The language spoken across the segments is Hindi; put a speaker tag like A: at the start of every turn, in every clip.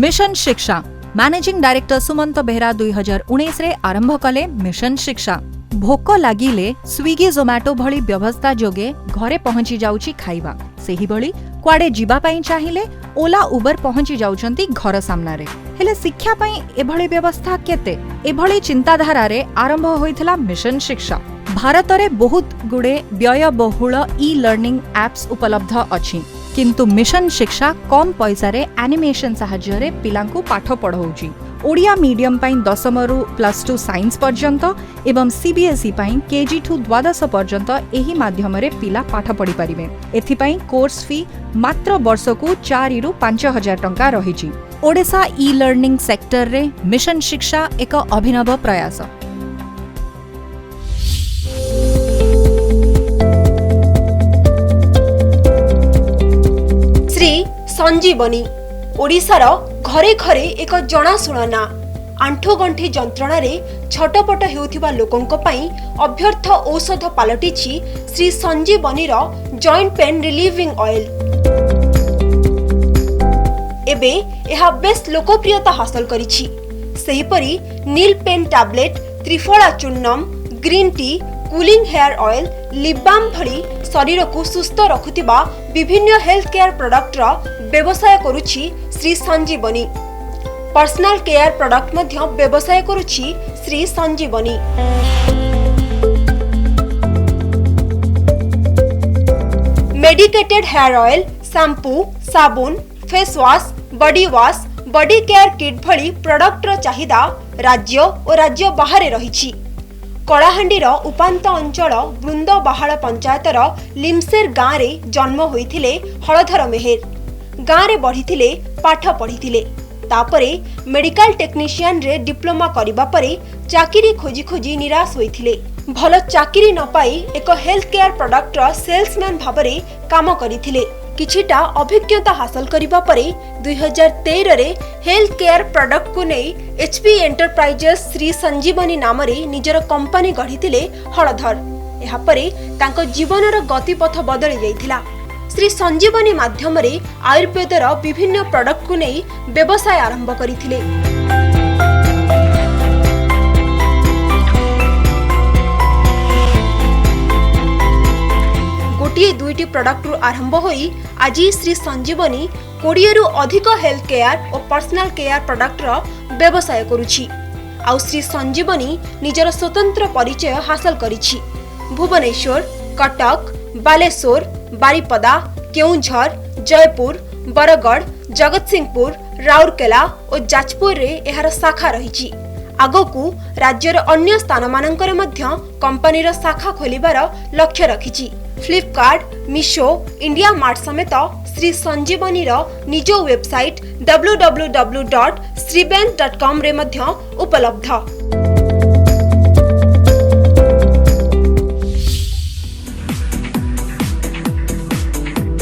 A: मिशन शिक्षा मैनेजिंग डायरेक्टर सुमंत बेहरा 2019 रे आरंभ कले मिशन शिक्षा। भोक लागिले स्विगी जोमैटो भली व्यवस्था जोगे घरे पहुंची जाउची खाइबा, सेही भली कुआडे जीवा पई चाहिले ओला उबर पहुंची जाउचंती घर सामना रे। हेले शिक्षा पई एभली व्यवस्था केते? एभली चिंताधारा रे आरंभ होइथिला मिशन शिक्षा। भारत रे बहुत गुडे व्ययबहुल ई लर्निंग एप्स उपलब्ध अछि, किंतु मिशन शिक्षा कम पैसा रे एनिमेशन सहाय्य रे पिलांकु पाठ पढ़ाउची। ओडिया मीडियम पई 10 रु +2 साइंस पर्यंत एवं सीबीएसई पई केजी ठू 12 पर्यंत एही माध्यम रे पिला पाठ पढ़ी परिबे। एथि पई कोर्स फी मात्र वर्षकु 4 रु 5,000 टंका रहिछि। ओडिशा ई लर्निंग सेक्टर रे मिशन शिक्षा एक अभिनव प्रयास।
B: श्री संजीवनी ओडिशार घरे घरे एक जनाशुना ना। आंठुगंठी जंत्रणा रे छटपट हेउथिबा लोकंक पई अभ्यर्थ औषध पालटिछि श्री संजीवनी रो जॉइंट पेन रिलीविंग ऑयल। एबे एहा बेस लोकप्रियता हासिल करिछि। सेही परी नील पेन टैबलेट, त्रिफला चूर्णम, green tea, cooling hair oil, lip balm भली शरीर को सुस्थ रखुतिबा विभिन्न हेल्थ केयर प्रोडक्ट रो व्यवसाय करुछि श्री संजीवनी। पर्सनल केयर प्रोडक्ट मध्य व्यवसाय करुछि श्री संजीवनी। मेडिकेटेड हेयर ऑयल, शैम्पू, साबुन, face wash, body wash, body care kit भली प्रोडक्ट रो चाहिदा राज्य और राज्य बाहर रहिछि। कलाहांडीर उपांत अंचल वृंद बाहाल पंचायतर लिमसेर गाँव रे जन्म होइथिले हलधर मेहेर। गाँव रे बढ़िथिले, पाठ पढ़िथिले। तापरे मेडिकल टेक्नीशियन रे डिप्लोमा करिबा परे चाकरी खोजी खोजी निराश होइथिले। भल चाकरी न पाई एक हेल्थ केयर प्रोडक्ट रो सेल्समैन भाबरे काम करिथिले। किछिटा अभिज्ञता हासिल करिबा परे 2013 रे हेल्थ केयर प्रोडक्ट को नै एचपी एंटरप्राइजेस श्री संजीवनी नाम रे निजर कंपनी गढ़िथिले हलधर। एहा परे तांको जीवनर गतिपथ बदली जाइथिला। श्री संजीवनी माध्यम रे आयुर्वेदर विभिन्न प्रोडक्ट को नै व्यवसाय आरंभ करिथिले। गोटिए दुईटी प्रोडक्ट रु आरंभ होई आज श्री संजीवनी 20 रु अधिक हेल्थ केयर और पर्सनल केयर प्रोडक्ट रो व्यवसाय करुछि। आउ श्री संजीवनी निजर स्वतंत्र परिचय हासिल करिछि। भुवनेश्वर, कटक, बालेश्वर, बारिपदा, केउंझर, जयपुर, बरगढ़, जगतसिंहपुर, राउरकेला और जाजपुर रे एहार शाखा रहिछि। आगकू राज्यर अन्य स्थान मानकर मध्य कंपनीर शाखा खोलिबार लक्ष्य रखिछि। फ्लिपकार्ट, मिशो, इंडिया मार्ट समेत श्री संजीवनी रो निज वेबसाइट www.sribank.com रे मध्य उपलब्ध।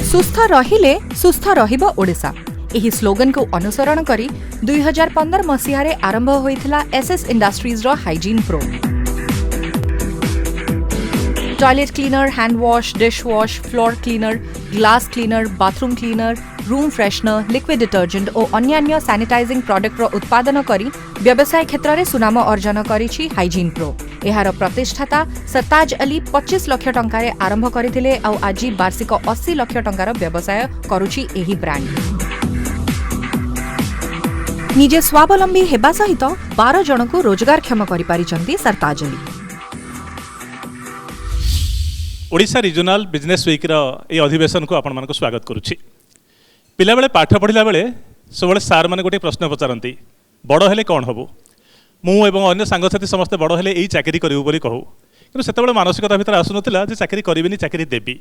A: सुस्थ रहिले सुस्थ रहिबो ओडिशा। एही स्लोगन को अनुसरण करी 2015 मसीहा रे आरंभ होइथिला एसएस इंडस्ट्रीज रो hygiene pro. Toilet cleaner, hand wash, dish wash, floor cleaner, glass cleaner, bathroom cleaner, room freshener, liquid detergent और अन्य सैनिटाइजिंग प्रोडक्ट रो उत्पादन करी व्यवसाय क्षेत्र रे सुनाम अर्जन करिछि हाइजीन प्रो। एहार प्रतिष्ठाता सरताज अली 25 लाख टंका रे आरंभ करथिले आ आज वार्षिक 80 लाख टंकार व्यवसाय करुछि एही ब्रांड। निजे स्वावलंबी हेबा सहित 12 जन को रोजगारक्षम करि पारिचंती Sartaj Ali.
C: Odisha regional business week ये अधिवेशन को आपण मानको स्वागत करुछि। पिला बेले पाठ पढ़िला बेले सब सार माने गोटे प्रश्न पचारती, बड़ हेले कौन हबो? मु एवं अन्य सांगसाथी समस्ते बड़ हेले एई चाकरी करिवु बोली कहू, किंतु सेतेबेले मानसिकता भितर आसुनथिला जे चाकरी करिबिनी, चाकरी देबी।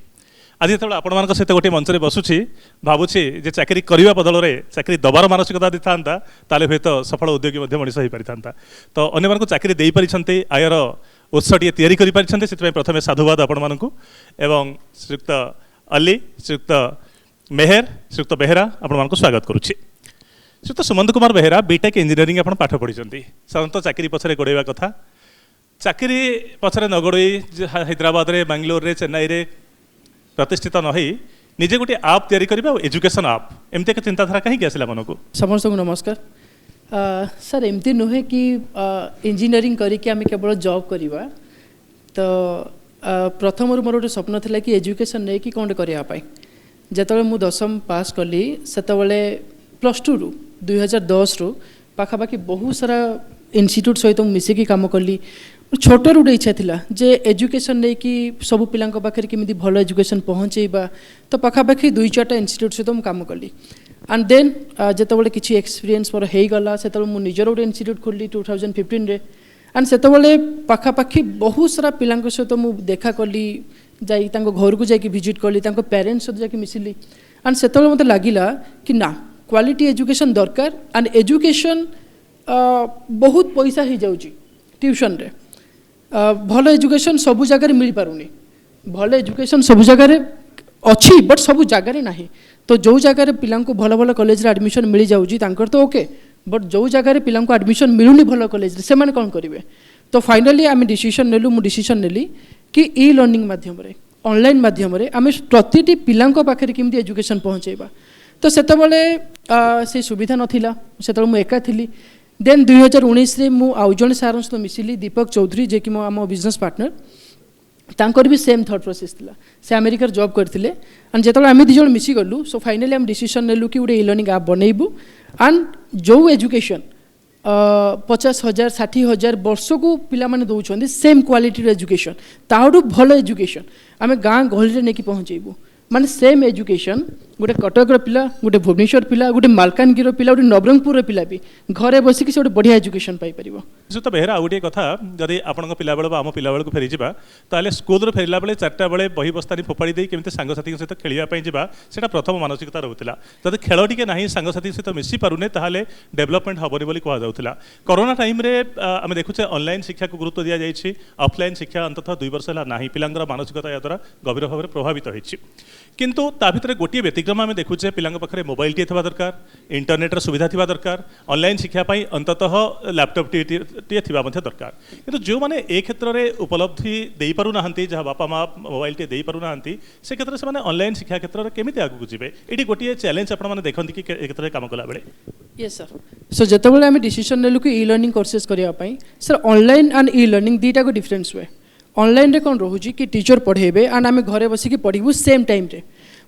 C: आज जेतेबेले आपण मानक सहित गोटे मंच रे बसुछि, भाबुछि जे चाकरी करिवा बदल रे चाकरी दबार मानसिकता दिथांता ताले हेत सफल उद्योगी मध्ये मनिष होई परिथांता। तो अन्य मानक चाकरी देई परिछन्ते, आयर उत्सटीय तैयारी करि परिछन्ते। सेतबे प्रथमे साधुवाद आपण मानकु एवं श्रीयुक्त अली, श्रीयुक्त मेहर, श्रीयुक्त बेहरा आपण मानकु स्वागत करुछि। श्रीयुक्त सुमंत कुमार बेहरा बीटेक इंजीनियरिंग आपण पाठ पढ़िछन्ती। साधारणतः चाकरी पछरे गोड़ेवा कथा, चाकरी पछरे न गोड़ई हैदराबाद रे, बेंगलोर रे, चेन्नई रे प्रतिष्ठित न होई निजे गोटे आप तैयारी करबा एजुकेशन आप एमते के चिंताधारा कहीं आसला मन को?
D: समस्त को नमस्कार। सर एमती नुहे कि इंजीनियरिंग करके आम केवल जॉब करवा, तो प्रथम मोर गोटे स्वप्न था कि एजुकेशन नहीं कि कौन करने जिते मु दशम पास कली से +2 रु 2010 रु पाखापाखि बहुत सारा इन्स्टिट्यूट सहित मिसिकी काम कली। छोट गोटे इच्छा थिला जे एजुकेशन नहीं कि सब पिला पाखे केमी भल एजुकेशन पहुँचेबा, तो पाखापाखि 2-4टा इन्स्टिट्यूट सहित मुझे काम कली। एंड देन जिते किसी एक्सपीरियंस मोर होगला से निजर गोटे इन्स्टिट्यूट खोली 2015 रे। एंड से पाखापाखि बहुत सारा पिला सहित मुझे देखा कली, जाई घर को जाकि विजिट कली, पेरेंट्स सहित जाकि मिसिली। एंड से मत लगिला कि ना क्वालिटी एजुकेशन दरकार। एंड एजुकेशन बहुत पैसा हो जाउची ट्यूशन रे, भल एजुकेशन सब जगह मिल पारुनी, भल एजुकेशन सब जगह अच्छी बट सब जगह ना। तो जो जगह पिला भल भल कॉलेज रे एडमिशन मिल जाउची तांकर तो ओके, बट जो जगह पिला एडमिशन मिलूनी भल कॉलेज रे से माने कौन करेंगे? तो फाइनाली आम डिसीजन नेलु, मु डिसीजन नेली कि ई लर्निंग माध्यम रे ऑनलाइन माध्यम रे आम प्रति पिला पाखे केमती एजुकेशन पहुँचेबा। तो से सुविधा नथिला, से मु एका थिली। देन 2019 रे मु आउ जण सार सहित मिसिली, दीपक चौधरी जे कि मो आम बिजनेस पार्टनर, तांकर भी सेम थॉट प्रोसेस थिला, से अमेरिका जॉब करथिले। एंड जेतले आम दी जण मिसी गलु, सो फाइनली आम डिसीजन नेलु कि गोटे ई लर्निंग ऐप बनैबु। एंड जो एजुकेशन 50,000 60,000 वर्ष को पिला माने दौरान सेम क्वालिटी एजुकेशन, ताहू भल एजुकेशन आम गाँ गहली नहीं पहुँचेबू। माने सेम एजुकेशन गोटे कटक पिला, गोटे भुवनेश्वर पिला, गोटे मालकानगिरी पिला, गोटे नवरंगपुर पिला भी घरे बसिक से गोटे बढ़िया एजुकेशन पाई परिबो।
C: तो बेहरा आ गोटे कथा, जदि आपण पिला बेल आम पिला बेल को फेरी जावा, ताले स्कूल फेरला बेले 4टा बेले बही बस्तानी फोपाड़ी दे केमते सांगसाथी सहित खेलिया जावा, सेटा प्रथम मानसिकता रहउतिला। जदि खेल टिके नाही सांगसाथी सहित मिसी पारुने ताहाले डेवलपमेंट हबनी बोली कहा जाउतिला। कोरोना टाइम रे आमे देखुचे ऑनलाइन शिक्षा को गुरुत्व दिया जाइछि, ऑफलाइन शिक्षा अंततः 2 वर्ष हला नाही, पिलांगर मानसिकता या द्वारा गभीर भाव में प्रभावित होइछि। किंतु ता भितर गोटे व्यतिक्रम आम देखुचे पिला पाखे मोबाइल टी थवा दरकार, इंटरनेटर सुविधा थवा दरकार, ऑनलाइन शिक्षा अंततः लैपटॉप टी थवा दरकार। किंतु जो मैंने ए क्षेत्र में उपलब्धि दे पारु नाहंती, जहाँ बापा माँ मोबाइल टी दे पारु नाहंती, से क्षेत्र से ऑनलाइन शिक्षा क्षेत्र में केमिति आगु जीवे, ये गोटे चैलेंज आपण मैंने देखते कि क्षेत्र में काम कला बेले।
D: Yes sir. सो जिते आम डिसीजन नेलु कि ई लर्निंग कोर्सेस करने sir online and e learning दुईटा को डिफरेन्स हुए। ऑनलाइन रे कौन रोचे कि टीचर पढ़ेबे एंड आम घरे बसिक पढ़ू सेम टाइम रे,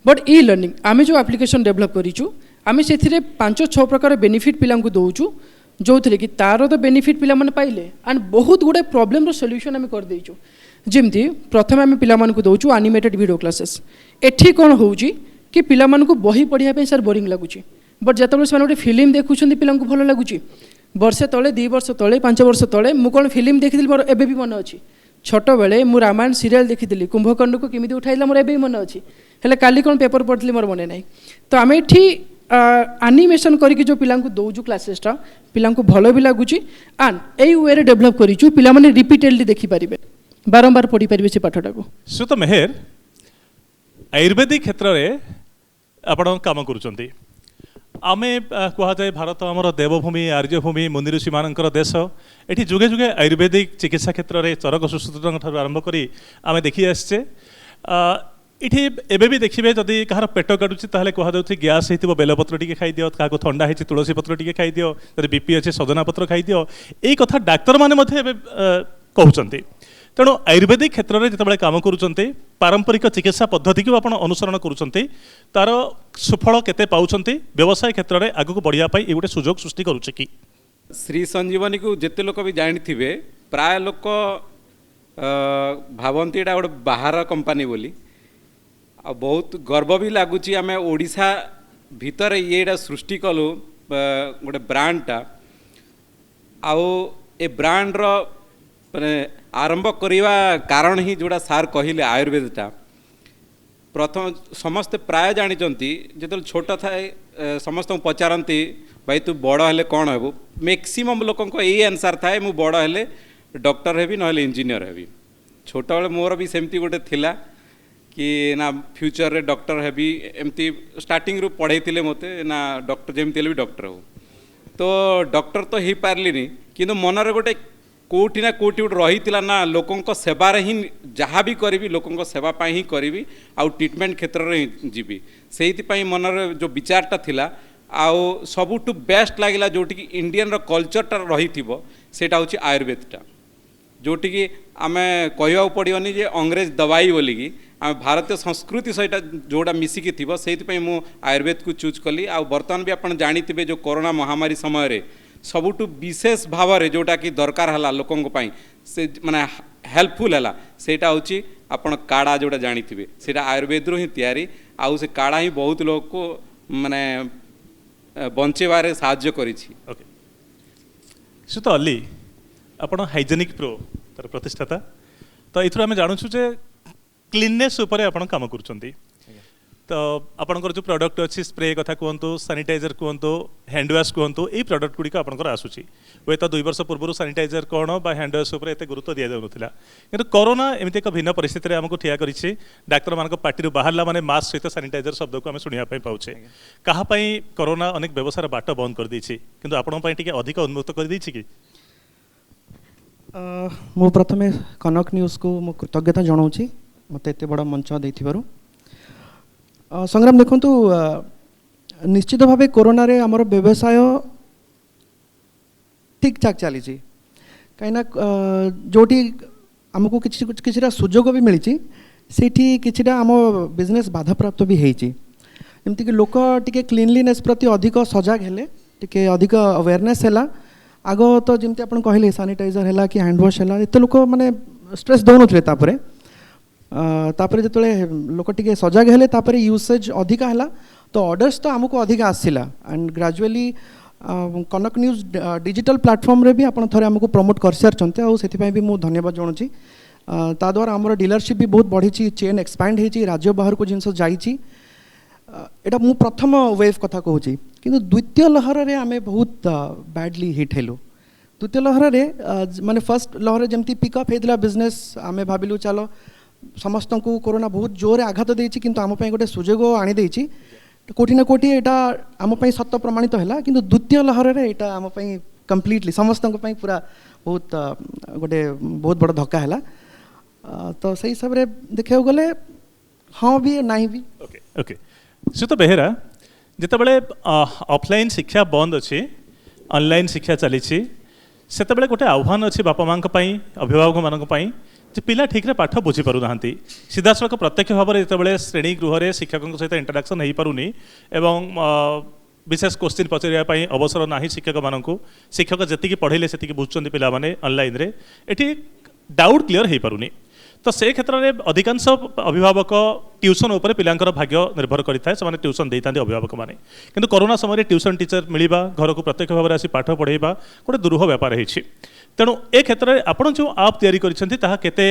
D: बट ई लर्निंग आम जो एप्लिकेशन डेवलप करूँ आम से 5-6 प्रकार बेनिफिट पिला दौचु, जो थे कि तार तो बेनिफिट पिला माने पाइले एंड बहुत गुड़े प्रॉब्लम रो सॉल्यूशन आम कर देइछु। जेमती प्रथम आम पिला मानकु दौचु एनिमेटेड वीडियो क्लासेस। एठी कौन होउची कि पिला मानकु बही पढ़िया पे सर बोरिंग लगुची, बट जेतबे से गोटे फिल्म देखुछंती पिला को भल लगुची। वर्षे तले 2 वर्ष तले 5 वर्ष तले मु कौन फिल्म देखिथिल मोर एबे भी मन अछि। छोट बेले मु रामायण सीरियल देखिथिली, कुंभकर्ण को केमिति उठाइला मोर एबे भी मन अछि, हेले काली कौन पेपर पढ़ली मोर मन नाही। तो आम एठी एनिमेशन करके जो पिला दौचु क्लासेसटा पिला भल भी लगुच एंड यही वे डेभलप करूँ, पिला माने रिपीटेडली देखिपारे, बारंबार पढ़ी पारे से पाठटा को।
C: सुत मेहर आयुर्वेदिक क्षेत्र में आपण काम करुँच, आमे कह जाए भारत आमर देवभूमि आर्यभूमि मुनि ऋषि मानकर देश। एठी जुगे जुगे आयुर्वेदिक चिकित्सा क्षेत्र में चरक सुश्रुतों आरंभ करी आमे देखी आसचे। इठी एबे भी देखिए जदि कहार पेट काटुची ताहले कह दउथि गैस हेतिबो बेलपत्र टिके खाई दियो, काको ठंडा हेछि तुलसी पत्र टिके खाई दियो, जदि बीपी अछि सजना पत्र खाई दियो। एई कथा डाक्टर माने मध्ये एबे कहउचंती। तेणु आयुर्वेदिक क्षेत्र में जिते काम करुँच पारंपरिक चिकित्सा पद्धति को आपण अनुसरण करुँच, तार सुफल केते पाउछंती, व्यवसाय क्षेत्र में आगक बढ़िया पाई ए गोटे सुजोग सृष्टि करुचे कि?
E: श्री संजीवनी को जेते लोक भी जानी थिबे, प्राय लोक भावंती एटा गोटे बाहर कंपनी बोली, आ बहुत गर्व भी लगुच आम ओडिशा भितर ये सृष्टि कलु गोटे ब्रांडटा। आउ ए ब्रांडर माने आरंभ करवा कारण ही जोड़ा सार कहले आयुर्वेदटा प्रथम समस्ते प्राय जानी जो छोट थाए समस्त पचारती भाई तू बड़ हेले कौन हेबू, मैक्सिमम लोक यही आंसर थाए मु बड़ हेले डॉक्टर हेबी ना इंजीनियर हेबी। छोट बेले मोर भी सेमती गोटे थिला कि ना फ्यूचर रे डॉक्टर हेबी, एमती स्टार्टिंग रू पढ़े मते ना डॉक्टर जमती भी डॉक्टर हो। तो डॉक्टर तो हो पारलिनी, किंतु मनरे गोटे कोठी ना कोठी गोटे रही ना लोकों सेवार ही जहाँ भी करी लोकों सेवाई ही करी आउ ट्रिटमेंट क्षेत्र में जीवी से मनर जो विचारटा थिला आउ सबुठु बेस्ट लगिला जोटि कि इंडियन कल्चरटा रही सेटा हूँ आयुर्वेदटा जोटि कि आम कह पड़ोनी जे अंग्रेज दवाई बोलिकी आम भारतीय संस्कृति सहित जोड़ा मिसिकी थी से मु आयुर्वेद को चूज कली आ बर्तमान भी आप जानी जो कोरोना महामारी समय सबुठु विशेष भाव में जोटा कि दरकार है लोकों से माने हेल्पफुल है सेटा हूँ आपण काढ़ा जोटा जानी से आयुर्वेद ही तैयारी आउ से काढ़ा ही बहुत लोग को माने बंचेबारे साहाय्य करिछि।
C: ओके सो तो अली आपण हाइजेनिक प्रो तार प्रतिष्ठाता तो एथुर आम जानुछु जे क्लीननेस उपरे आपण काम करूछंती तो आपणकर जो प्रोडक्ट अच्छी स्प्रे कथा कहतु सानिटाइजर कहतु हैंड वाश कहतु यही प्रोडक्ट गुड़िक आपंकर आसूसी हुए तो 2 वर्ष पूर्व सानिटाइजर कौन बा हैंड वाश उपर एत गुरुत्व दि जाऊला कि कोरोना एमती एक भिन्न परिस्थिति आमको ठिया करिछि डाक्तर मान पार्टी बाहर माने मास्क सहित सानिटाइजर शब्द को आम शुणा पाचे कहापाई कोरोना अनेक व्यवसाय बाट बंद कर देछि किंतु आपण टिके अधिक उन्मुक्त कर देछि कि
F: मु प्रथमे कनक न्यूज को मु कृतज्ञता जनाऊँगी मत एत बड़ा मंच देथिबारु संग्राम देखु निश्चित भाव कोरोना रे आमर व्यवसाय ठीक ठाक चली कहीं जोटी आमको किसी सुजोग भी मिली से आम बिजनेस बाधा प्राप्त भी होती कि लोक टिके क्लीनलीनेस प्रति अधिक सजग हेले टिके अधिक अवेयरनेस है आग तो जमती आप कहले सानिटाइजर है कि हैंड वाश है एत लोक माने स्ट्रेस दौन तापर तापर जो लोक टिके सजग हेले तापर यूसेज अधिका है तो ऑर्डर्स तो आमको अधिका आसला and gradually Kanak news digital platform रे भी आप थे आमको प्रमोट कर सारी आउ भी मुझे धन्यवाद जनाऊँगी ता द्वारा आमर डीलरशिप भी बहुत बढ़ी चेन एक्सपैंड होती राज्य बाहर को जिनस जाइए एटा मु प्रथम वेव कथा कहूँ कि द्वितीय लहर रे आमे बहुत बैडली हिट हेलु द्वितीय लहर रे माने फर्स्ट लहर जमती पिकअप होता बिजनेस आमे भाविलु चलो समस्त को कोरोना बहुत जोर आघात देछि किंतु आम गोटे सुजोग आनी देछि कोठी ना कोठी एटा आम सत्य प्रमाणित है किंतु द्वितीय लहर रे एटा आम कम्प्लीटली समस्त पूरा बहुत गोटे बहुत बड़ धक्का है तो सही हिसाब से देखा गले हाँ भी नहीं भी
C: ओके ओके श्रीत बेहेरा जितेबाला ऑफलाइन शिक्षा बंद अच्छी ऑनलाइन शिक्षा चली से गोटे आह्वान अच्छी बापा माँ अभिभावक मान जे पिला ठीक रे पाठ बुझी पारु नाहंती सीधा सड़क प्रत्यक्ष भाव में जितेबाला श्रेणी गृह में शिक्षकों सहित इंटराक्शन हो पारुनी एवं विशेष क्वेश्चन पचारे अवसर ना शिक्षक मानू शिक्षक जी पढ़े से बुझुंट पिला ऑनलाइन रे एटी डाउट क्लीयर हो पारुनी तो से क्षेत्र में अधिकांश अभिभावक ट्यूशन उपर पिलांकर भाग्य निर्भर करता है ट्यूशन देता अभिभावक मैंने किंतु कोरोना समय ट्यूशन टीचर मिलवा घर को प्रत्यक्ष भाव में आसी पाठ पढ़ेबा गोटे दुरूह व्यापार होती तेणु ए क्षेत्र में आपड़ जो आप तैयारी करते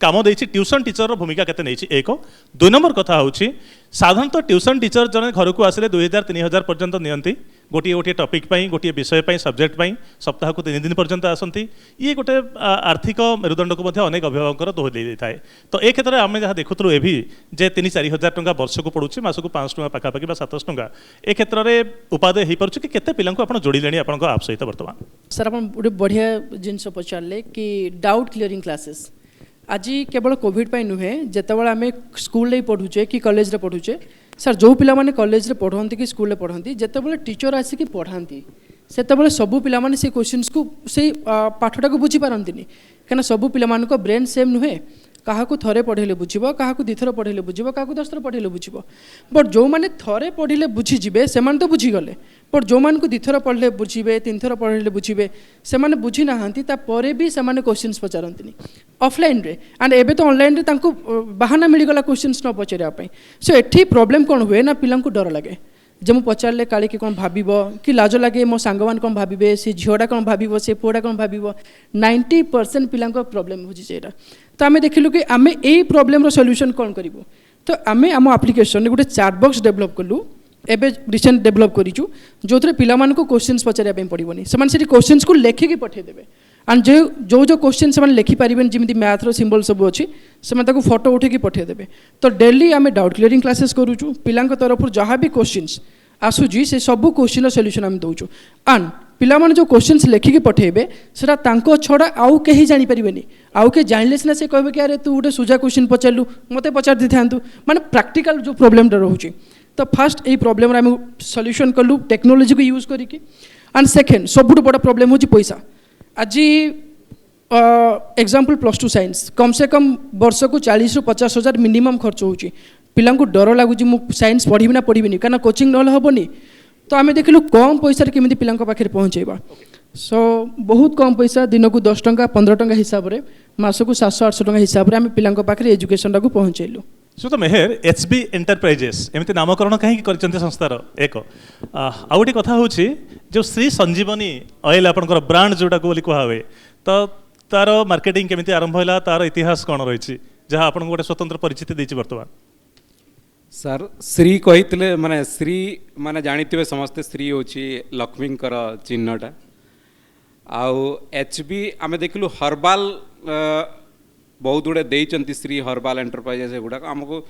C: काम देछि ट्यूशन टीचर भूमिका केते नहीं एक 2 नंबर कथा होछि साधारणतः ट्यूशन टीचर जने घर को आसिले 2000-3000 पर्यंत नियंती गोटे गोटे टॉपिक पाई गोटे विषय पाई सब्जेक्ट पाई सप्ताह को 3 दिन पर्यंत आसंती ये गोटे आर्थिक मेरुदंड को अनेक अभिभावक दोहरी देता है तो ए क्षेत्र में आम जहाँ देखुलु एभी जे 3-4 हजार टंका वर्ष को पड़ुछि मासक 500 टंका पाखापाखि 700 टंका ए क्षेत्र में उपादेय हो पार्छ कि केते पिलांको आपण जोड़िले आपण आप सहित वर्तमान
D: सर आप गोटे बढ़िया जिनस पचारे कि डाउट क्लीयरिंग क्लासेस आज केवल कोविड पाई नुहे जितेबाला आम स्कूल पढ़ुचे कि कॉलेज रे पढ़ुचे सर जो पिला माने कॉलेज रे पढ़ती कि स्कूल पढ़ती जितेबाला टीचर आसिक पढ़ाती सेतेबाला सबू पिला माने से क्वेश्चंस को से पाठटा को बुझी पारंतिनी कहीं सबू पिला मान को ब्रेन सेम नुहे क्या थरे पढ़े बुझब क्या 2 थर पढ़े बुझब क्या 10 थर पढ़े बुझब बट जो मैंने थरे पढ़े बुझीजे से तो बुझीगले बट जो मान को 2 थर पढ़ले बुझे 3 थर पढ़े बुझे से बुझी ना भी से क्वेश्चंस पचारती ऑफलाइन रे एंड एबे तो ऑनलाइन रे बाहाना मिलगला क्वेश्चंस न पचारे सो एठी प्रॉब्लम कौन हुए ना पिला डर लगे जब मुझे पचारे काले कि कौन भाव कि लाज लगे मो सांग मान कौन भावे से झीटा कौन भाव से पुआटा कौन भाव 90% पिला प्रॉब्लम हो तो आम देखिलु कि आम यही प्रोब्लेम सॉल्यूशन कौन करूँ तो आम आम आप्लिकेशन गोटे चैट बॉक्स डेवलप कलु एबे रिसेंट डेवलप करूँ जो थे पिला क्वेश्चंस पचारे पड़ोनी से क्वेश्चंस को लेखिकी पठेदेवे एंड जो जो क्वेश्चन से लिखिपारे जमी मैथ्र सिंबल सब अच्छी से फोटो उठेकी पठेदेवे तो डेली आम डाउट क्लीयरिंग क्लासेस करूँ पिला तरफ जहाँ भी क्वेश्चंस आसूची से सब क्वेश्चन सॉल्यूशन आम दौचु एंड पिलामाने जो क्वेश्चंस लेखिकी पठेबे सेटा तांको छड़ा आउ केही जानि परिबेनी आउ के जानले सिना से कहबे कि अरे तू गोटे सुजा क्वेश्चन पचारलु मते पचार दी थांतु माने प्रैक्टिकल जो प्रॉब्लम रहउची तो फर्स्ट ए प्रॉब्लम रे हम सॉल्यूशन कलु टेक्नोलॉजी को यूज करिकी एंड सेकंड सबुठ बड़ा प्रॉब्लम होची पैसा आज एग्जांपल +2 साइंस कम से कम वर्ष को 40 ରୁ 50 हजार मिनिमम खर्च होची पिला को डर लगुच मु साइंस पढ़ी ना पढ़ी कहीं कोचिंग ना हेनी तो आम देखिलु कम पैसा केमी पिला पाखे पहुँचेबा सो बहुत कम पैसा दिन को 10 टंका 15 टंका हिसाब से मास को 700-800 टंका हिसाब से आम पिला पाखे एजुकेशन को पहुँचेलु
C: सुत मेहर एचबी एंटरप्राइजेस एमती नामकरण कहीं कर संस्थार एक आउ गोटे कथा हूँ जो श्री संजीवनी ऑयल आपंकर ब्रांड जोटा को कह हुए तो तार मार्केटिंग केमी आरंभ है तार इतिहास कौन रही जहाँ आपको गोटे स्वतंत्र परिचिति देती बर्तमान
E: सर श्री कही माने श्री माने जानी समस्ते श्री हूँ लक्ष्मींकर चिन्हटा आउ एचबी आम देखिलु हर्बाल बहुत गुड़े देइचंती श्री हर्बाल एंटरप्राइजेस गुड़ाक आमको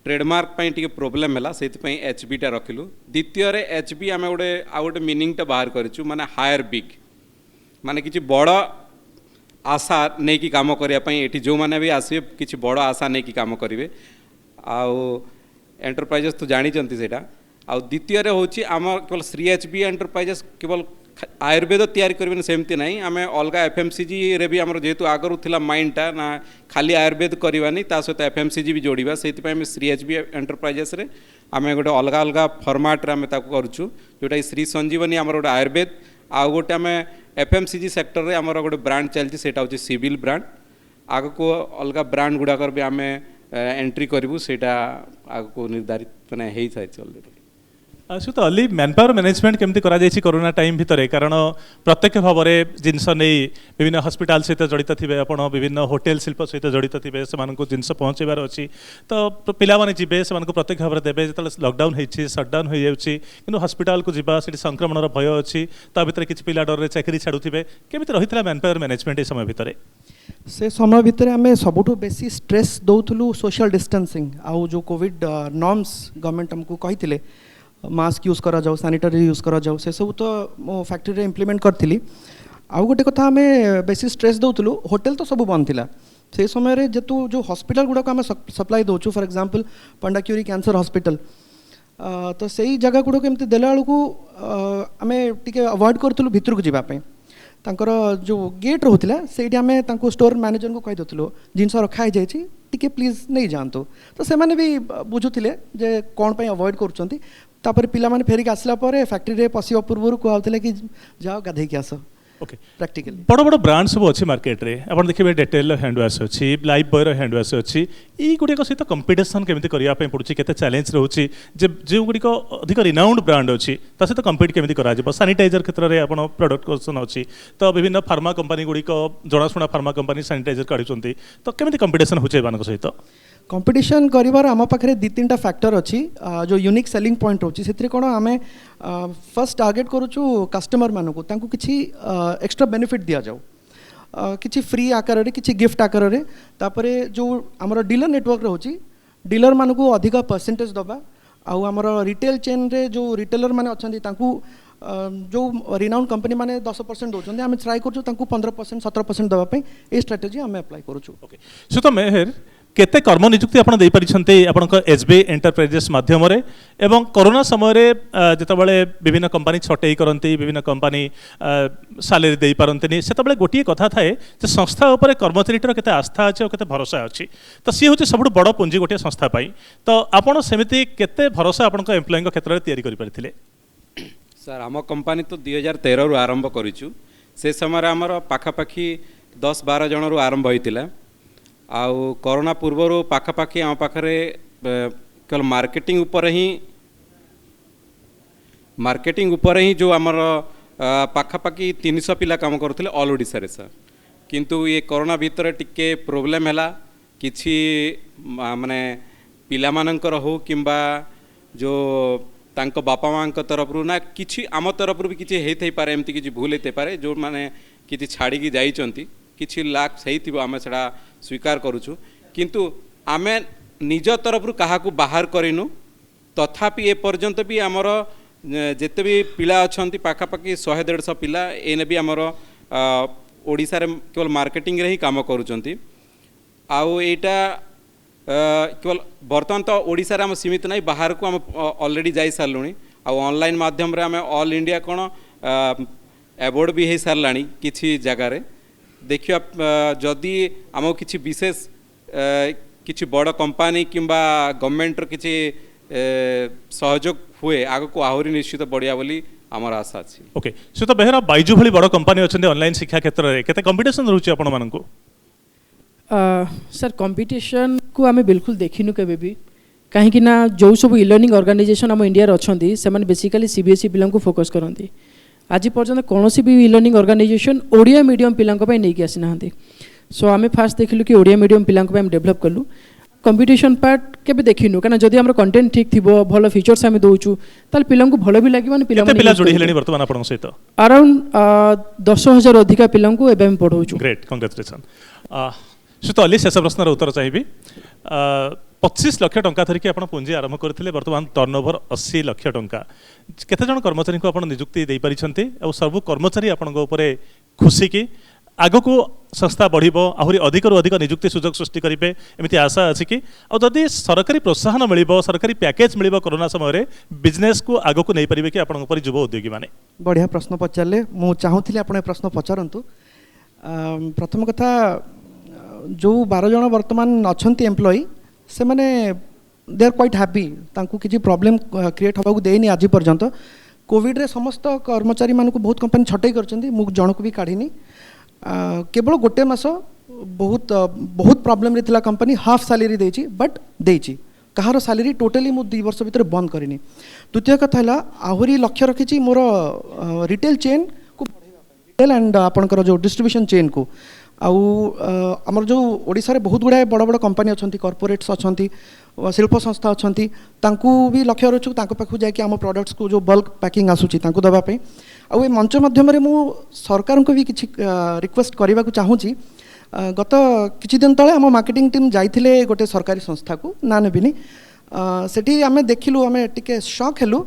E: ट्रेडमार्क पाई टिके प्रोब्लेम है से एचबीटा रखिलु द्वितीय एचबी आम गोटे आउ गोटे मिनिंगटा बाहर करूँ माने हायर बिग माने किसी बड़ आशा नहीं कि काम करने ये जो मैंने भी आसवे किसी बड़ आशा नहीं कि काम करेंगे आउ एंटरप्राइजेस तो जानी सेटा आउ द्वितीय हूँ आम केवल श्री एचबी एंटरप्राइजेस केवल आयुर्वेद तैयारी करेंगे सेमती ना आम अलग एफएमसीजी रे भी आमर जेहेतु आगरू थिला माइंडटा ना खाली आयुर्वेद करवानी ता सहित एफएमसीजी भी जोड़ा से श्री एचबी एंटरप्राइजेस रे आम गोटे अलग अलग फर्माट आम करूँ जोटा श्री संजीवनी आमर गोटे आयुर्वेद आउ गोटे आम एफएमसीजी सेक्टर रे आमर गोटे ब्रांड चलती सेटा हूँ सिविल ब्रांड आग को अलग ब्रांड गुड़ाक भी आम एंट्री करूँ से आग को निर्धारित मैंने हो सारी अलरेडी
C: तो अली मैनपावर मैनेजमेंट केमती करा जायछि कोरोना टाइम भितर कारण प्रत्यक्ष भाव में जिनस नहीं विभिन्न हॉस्पिटल सहित जड़ित थे आप विभिन्न होटेल शिल्प सहित जड़ित थे से जिनस पहुँचार अच्छी तो पिलाने जी से प्रत्यक्ष भाव में देवे जो लॉकडाउन होती सटडाउन हो जाए कि हॉस्पिटल को जीवा से संक्रमण भय अच्छी ता भर किसी पिला डर चाकरी छाड़ुवे केमी रही है मैनपावर मैनेजमेंट समय भितर
F: से समय भितर आम सबुठ बेसी स्ट्रेस दौलु सोशल डिस्टेंसिंग आउ जो कोविड नॉर्म्स गवर्नमेंट आमको कही मास्क यूज करा जाओ सैनिटरी यूज करा जाओ से सब तो मो फैक्ट्री इम्प्लीमेंट करी आउ गोटे कथा आम बेसी स्ट्रेस दौलु होटेल तो सब बंद थिला से समय जेतु जो हॉस्पिटल गुड़ाक आम सप्लाई दौचु फॉर एग्जांपल पंडाक्यूरी कैंसर हॉस्पिटल तो सही जगह गुड़ाक एमती देला बेलू आम टे अवॉइड करूँ भितर को जावाई तांकर जो गेट रोला से स्टोर मैनेजर को कहीदे जिनस रखाई जाए टी प्लीज नहीं जातु तो से भी बुझुले जे कौन पर अवॉइड कर पिलाने फेरिक आसला फैक्ट्री पशिया पूर्व कहते कि जाओ गाधे आस
C: ओके
F: प्रैक्टिकली
C: बड़ बड़ ब्रांड सब अच्छी मार्केट रे अपन देखिए डेटेल हैंड वाश अच्छी लाइफ बॉय हैंड वाश अच्छी ई गुड़िक सहित कंपटीशन केमी करने पड़ुछि केते चैलेंज रोचे जो गुड़िक अधिक रिनाउंड ब्रांड अच्छी ता सहित कंपीट केमी करा सैनिटाइजर क्षेत्र में आपन प्रोडक्ट क्वेश्चन अच्छी तो विभिन्न फार्मा कंपनी गुड़िक जनाशुना फार्मा कंपनी सैनिटाइजर काढ़ुंट तो केमी कंपटीशन होचे एमान सहित
F: कंपटीशन करिवार आम पाखे 2-3टा फैक्टर अच्छी जो यूनिक सेलिंग पॉइंट रोची से कौन आम फर्स्ट टार्गेट करूँ कस्टमर मानक किसी एक्स्ट्रा बेनिफिट दि जाऊ किसी फ्री आकार किसी गिफ्ट आकार तापर जो आमर डीलर नेटवर्क रोची डीलर मानक अधिक परसेंटेज दबा आउ आमर रिटेल चेन रे जो रिटेलर माने अच्छा जो रिनाउंड कंपनी माने 10% दौरान आम ट्राए करूँ 15% 17% देवाई ये स्ट्राटेजी आम अप्लाई करूँ
C: ओके सो तो मेहर केते कर्म नियुक्ति आपन देई परिछन्ते आपन एचबी एंटरप्राइजेस माध्यम रे एवं कोरोना समय रे जतबेले विभिन्न कंपनी छटई करंती विभिन्न कंपनी सैलरी देई पारंतनी सेतबेले गोटिए कथा थाए जे संस्था ऊपर कर्मचारीटर केते आस्था अछि और केते भरोसा अछि तो सी होछि सबुठ बड़ पुंजी गोटिए संस्था पाई तो आपन सेमिति केते भरोसा आपन एम्प्लॉय क्षेत्र रे तयारी करि परिथिले
E: सर आम कंपनी तो 2013 रु आरंभ करिछु से समय आमर पाखापाखी 10-12 जन रु आरंभ होइतिला आउ कोरोना पूर्वर पाखापाखि आम पाखे केवल मार्केटिंग उपर ही जो आमर पाखापाखि 300 पिला काम करते ऑल ओडिशा रे सर किंतु ये कोरोना भितर टिके प्रोब्लेम है किछि माने पिला मानकर हो किंबा जो तांको बापा माँ तरफ ना किछि आम तरफ भी किछि हेइ पारे एमती किछि भूल हेइ पारे जो माने किछि छाड़ी की जाइचंती किछि लाख सही थी आम से स्वीकार करुचु किंतु आमे निज तरफ क्या बाहर करूँ तथापि ए पर्यंत भी आमर ଯେତେ ବି ପିଲା ଅଛନ୍ତି ପାଖାପାଖି 100-150 ପିଲା ଏନେ ବି ଆମର ଓଡ଼ିଶାରେ କେବଳ ମାର୍କେଟିଂରେ ହିଁ କାମ କରୁଛନ୍ତି। ଆଉ ଏଇଟା କେବଳ ବର୍ତ୍ତମାନ ତ ଓଡ଼ିଶାରେ ଆମ ସୀମିତ ନାହିଁ, ବାହାରକୁ ଆମେ ଅଲରେଡ଼ି ଯାଇ ସାରିଲୁଣି। ଆଉ ଅନଲାଇନ୍ ମାଧ୍ୟମରେ ଆମେ ଅଲ୍ ଇଣ୍ଡିଆ କ'ଣ ଆୱାର୍ଡ଼ ବି ହେଇ ସାରିଲାଣି କିଛି ଜାଗାରେ। ଦେଖିବା ଯଦି ଆମକୁ କିଛି ବିଶେଷ କିଛି ବଡ଼ କମ୍ପାନୀ କିମ୍ବା ଗଭର୍ଣ୍ଣମେଣ୍ଟର କିଛି ସହଯୋଗ ହୁଏ ଆଗକୁ ଆହୁରି ନିଶ୍ଚିତ ବଢ଼ିଆ ବୋଲି ଆମର ଆଶା ଅଛି।
C: ओके श्रीयुत बेहेरा बाइजू भली बड़ कंपनी अच्छे ऑनलाइन शिक्षा क्षेत्र में केते कंपटीशन रोचे आपण मानकु?
D: सर कंपटीशन को आम बिल्कुल देखिनु केबे भी, कहीं ना जो सब इ लर्निंग ऑर्गेनाइजेशन आम इंडिया अच्छी से बेसिकली सीबीएसई पिला फोकस करती। आज पर्यंत कौन भी e learning organisation Odia medium पिला नहीं आसी ना। सो आम फास्ट देखिलु कि ओडिया मीडियम पिला डेभलप कलु। कंपटीशन पार्ट केबे देखिनु कना जदी हमर कंटेंट ठीक थिबो भलो फीचर्स हम दोउछु ताल पिला को भलो भी लागिबो। पिला
C: केते पिला जोड़ी हेलेनी वर्तमान आपण सहित?
D: अराउंड 10,000 अधिक पिला को एबे हम पढौछु।
C: Great, congratulation. श्रीयुत अली शेष प्रश्नर उत्तर चाहिए। 25 लाख टंका धरिकी आपण पुंजी आरंभ करथिले, वर्तमान टर्नओवर 80 लाख टंका। केते जन कर्मचारी को आपण नियुक्ति देई परिछंती और सब कर्मचारी आपण ऊपर खुशी कि आगो को संस्था बढ़िबो आहुरी अधिक अधिक नियुक्ति सुजोग सृष्टि करिवे एमिति आशा अछि कि और जदि सरकारी प्रोत्साहन मिलिबो सरकारी पैकेज मिलिबो कोरोना समय रे बिजनेस को आगो को नै परिबे कि आपण ऊपर युवा उद्योगी माने?
F: बढ़िया प्रश्न पचारे। मु चाहूली आपण प्रश्न पचारंतु। प्रथम कथा जो 12 जन वर्तमान अच्छी एम्प्लॉई से माने दे आर क्वाइट हैप्पी, तांकू किसी प्रॉब्लम क्रिएट होगा देनी आज पर्यंत। कोविड रे समस्त कर्मचारी मानक बहुत कंपनी छटई करछंती, मु जन को भी काढिनी। केवल गोटे मास बहुत बहुत प्रॉब्लम रे थिला कंपनी हाफ सैलरी देछि, बट देछि कहार सैलरी टोटली मु 2 वर्ष भीतर बंद करिनी। द्वितीय कथा है आहुरी लक्ष्य रखी मोर रिटेल चेन को रिटेल एंड आपणकर जो डिस्ट्रीब्यूशन चेन को आउ आमर जो ओडिशा रे बहुत गुड़ाए बड़ बड़ कंपनी अच्छी कॉर्पोरेट्स अच्छी शिल्प संस्था अच्छी तांकू भी लक्ष्य रखु तांको पाखु जाके आम प्रोडक्ट्स को जो बल्क पैकिंग आसूची तांको दबा पे। आउ ए मंच माध्यम रे मु सरकार को भी किछि रिक्वेस्ट करबा को चाहूची। गत किछि दिन तळे आम मार्केटिंग टीम जाइथिले गोटे सरकारी संस्था को ना नेबिनी। सेठी आमे देखिलु आमे टिके शॉक हेलु।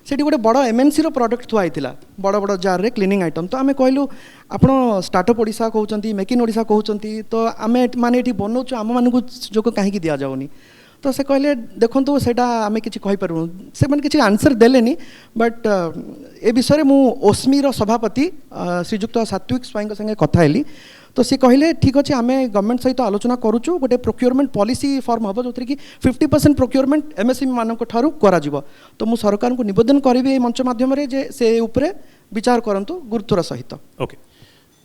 F: सेठी गोटे बड़ एमएनसी रो प्रोडक्ट थुआ आइथिला बड़ बड़ जार रे क्लीनिंग आइटम। तो आमे कहलु आपण स्टार्टअप ओडिशा कहउचंती मेक इन ओडिशा कहउचंती तो आमे माने एठी बनौछु आम मानकु जो काहे दिया जाउनी। तो से कहले देखंतु सेटा आमे किछि कहि परु से माने किछि आंसर देलेनी। बट ए विषय रे मु ओस्मी रो सभापति श्रीजुक्त सात्विक स्वाईଙ୍କ संगे कथा हेली। तो सी कहले ठीक अच्छे आम गवर्नमेंट सहित आलोचना करुचु गोटे प्रोक्योरमेंट पॉलिसी फॉर्म हम जो कि 50% प्रोक्योरमेंट एमएसएमई मानक ठारू करा जिवो। तो मु सरकार को निवेदन करी मंच माध्यम रे जे से ऊपर विचार करंतु गुरुत्वर सहित।
C: ओके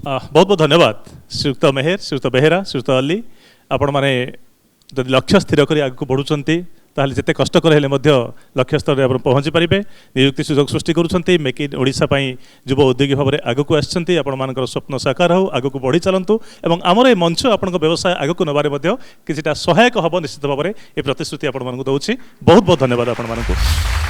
C: बहुत बहुत धन्यवाद श्रीयुक्त मेहर, श्रीयुक्त बेहेरा, श्रीयुक्त अली। आपण माने जदि लक्ष्य स्थिर करी आगु बढ़ुचंती ताहले जेते कष्टकर हेले मध्य लक्ष्य स्तर रे पहुँची पारिबे। नियुक्ति सुजोग सृष्टि करुछंती मेक इन ओडिशा पई युवा उद्योगी भाव में आगु को आछंती। आपण मानकर स्वप्न साकार हो आगु को बढ़ी चलंतु एवं आमर ए मंच आपण व्यवसाय आगु को नबारे मध्य किछिटा सहायक हबो निश्चित भाव में ए प्रतिश्रुति आपण मानकु दउछि। बहुत बहुत धन्यवाद आपण मानकु।